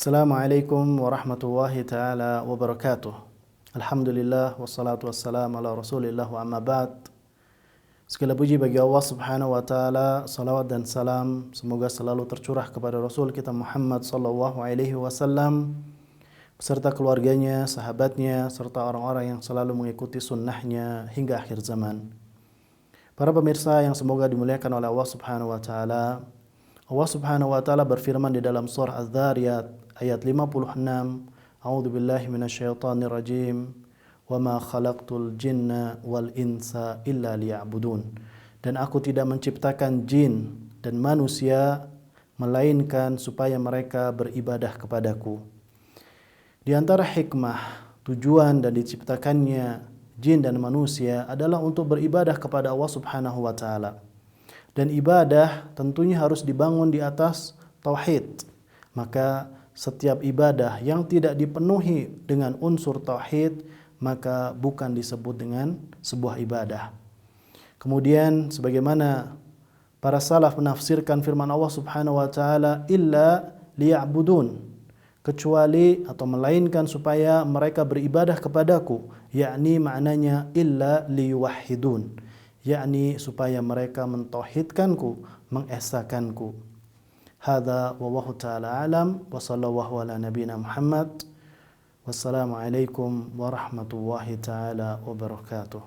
Assalamualaikum warahmatullahi ta'ala wabarakatuh. Alhamdulillah wassalatu wassalamu ala rasulillah wa amma ba'd. Segala puji bagi Allah subhanahu wa ta'ala, salawat dan salam semoga selalu tercurah kepada Rasul kita Muhammad sallallahu alaihi wasallam beserta keluarganya, sahabatnya, serta orang-orang yang selalu mengikuti sunnahnya hingga akhir zaman. Para pemirsa yang semoga dimuliakan oleh Allah subhanahu wa ta'ala, Allah subhanahu wa ta'ala berfirman di dalam surah Az-Zariyat ayat 56, A'udzu billahi minasyaitonir rajim, wa ma khalaqtul jinna wal insa illa liya'budun. Dan aku tidak menciptakan jin dan manusia melainkan supaya mereka beribadah kepadaku. Di antara hikmah, tujuan dan diciptakannya jin dan manusia adalah untuk beribadah kepada Allah subhanahu wa ta'ala. Dan ibadah tentunya harus dibangun di atas tauhid. Maka setiap ibadah yang tidak dipenuhi dengan unsur tauhid, maka bukan disebut dengan sebuah ibadah. Kemudian sebagaimana para salaf menafsirkan firman Allah subhanahu wa ta'ala, illa liya'budun, kecuali atau melainkan supaya mereka beribadah kepadaku, yakni maknanya illa liyuwahhidun, yakni supaya mereka mentauhidkanku, mengesakanku. Hadza wallahu ta'ala alam wa sallallahu ala nabiyina Muhammad. Wassalamualaikum warahmatullahi ta'ala wabarakatuh.